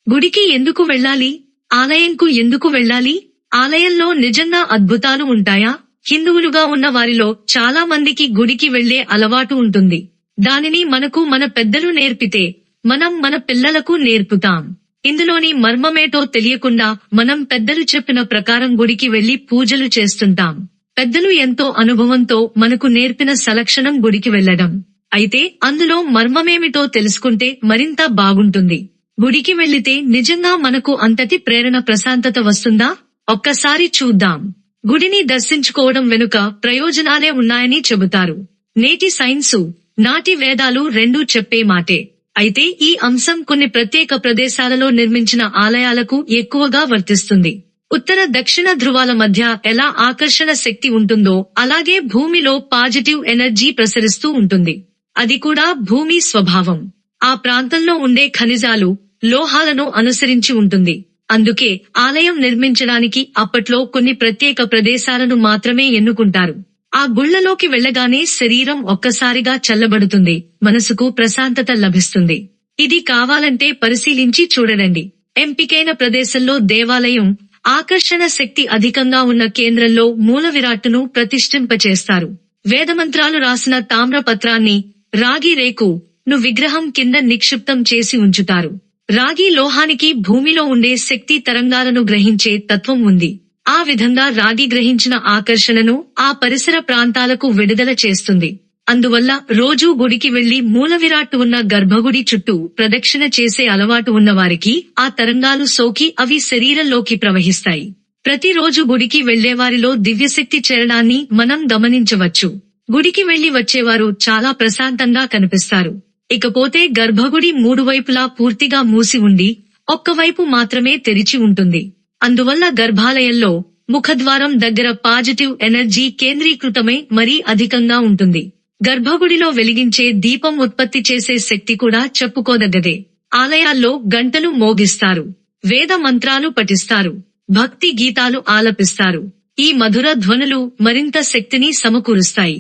గుడికి ఎందుకు వెళ్ళాలి? ఆలయంకు ఎందుకు వెళ్ళాలి? ఆలయంలో నిజంగా అద్భుతాలు ఉంటాయా? హిందువులుగా ఉన్న వారిలో చాలా మందికి గుడికి వెళ్లే అలవాటు ఉంటుంది. దానిని మనకు మన పెద్దలు నేర్పితే మనం మన పిల్లలకు నేర్పుతాం. ఇందులోని మర్మమేటో తెలియకుండా మనం పెద్దలు చెప్పిన ప్రకారం గుడికి వెళ్లి పూజలు చేస్తుంటాం. పెద్దలు ఎంతో అనుభవంతో మనకు నేర్పిన సలక్షణం గుడికి వెళ్లడం. అయితే అందులో మర్మమేమిటో తెలుసుకుంటే మరింత బాగుంటుంది. గుడికి వెళ్లితే నిజంగా మనకు అంతటి ప్రేరణ ప్రశాంతత వస్తుందా? ఒక్కసారి చూద్దాం. గుడిని దర్శించుకోవడం వెనుక ప్రయోజనాలే ఉన్నాయని చెబుతారు. నేటి సైన్సు, నాటి వేదాలు రెండూ చెప్పే మాటే. అయితే ఈ అంశం కొన్ని ప్రత్యేక ప్రదేశాలలో నిర్మించిన ఆలయాలకు ఎక్కువగా వర్తిస్తుంది. ఉత్తర దక్షిణ ధృవాల మధ్య ఎలా ఆకర్షణ శక్తి ఉంటుందో అలాగే భూమిలో పాజిటివ్ ఎనర్జీ ప్రసరిస్తూ ఉంటుంది. అది కూడా భూమి స్వభావం. ఆ ప్రాంతంలో ఉండే ఖనిజాలు, లోహాలను అనుసరించి ఉంటుంది. అందుకే ఆలయం నిర్మించడానికి అప్పట్లో కొన్ని ప్రత్యేక ప్రదేశాలను మాత్రమే ఎన్నుకుంటారు. ఆ గుళ్లలోకి వెళ్లగానే శరీరం ఒక్కసారిగా చల్లబడుతుంది, మనసుకు ప్రశాంతత లభిస్తుంది. ఇది కావాలంటే పరిశీలించి చూడరండి. ఎంపికైన ప్రదేశంలో దేవాలయం, ఆకర్షణ శక్తి అధికంగా ఉన్న కేంద్రంలో మూల విరాట్టును ప్రతిష్ఠింపచేస్తారు. వేదమంత్రాలు రాసిన తామ్రపత్రాన్ని, రాగి రేకు ను విగ్రహం కింద నిక్షిప్తం చేసి ఉంచుతారు. రాగి లోహానికి భూమిలో ఉండే శక్తి తరంగాలను గ్రహించే తత్వం ఉంది. ఆ విధంగా రాగి గ్రహించిన ఆకర్షణను ఆ పరిసర ప్రాంతాలకు విడుదల చేస్తుంది. అందువల్ల రోజూ గుడికి వెళ్లి మూల విరాట్టు ఉన్న గర్భగుడి చుట్టూ ప్రదక్షిణ చేసే అలవాటు ఉన్నవారికి ఆ తరంగాలు సోకి అవి శరీరంలోకి ప్రవహిస్తాయి. ప్రతిరోజు గుడికి వెళ్లేవారిలో దివ్యశక్తి చేరడాన్ని మనం గమనించవచ్చు. గుడికి వెళ్లి వచ్చేవారు చాలా ప్రశాంతంగా కనిపిస్తారు. ఇకపోతే గర్భగుడి మూడు వైపులా పూర్తిగా మూసి ఉండి ఒక్కవైపు మాత్రమే తెరిచి ఉంటుంది. అందువల్ల గర్భాలయంలో ముఖద్వారం దగ్గర పాజిటివ్ ఎనర్జీ కేంద్రీకృతమై మరీ అధికంగా ఉంటుంది. గర్భగుడిలో వెలిగించే దీపం ఉత్పత్తి చేసే శక్తి కూడా చెప్పుకోదగ్గదే. ఆలయాల్లో గంటలు మోగిస్తారు, వేద మంత్రాలు పఠిస్తారు, భక్తి గీతాలు ఆలపిస్తారు. ఈ మధుర ధ్వనులు మరింత శక్తిని సమకూరుస్తాయి.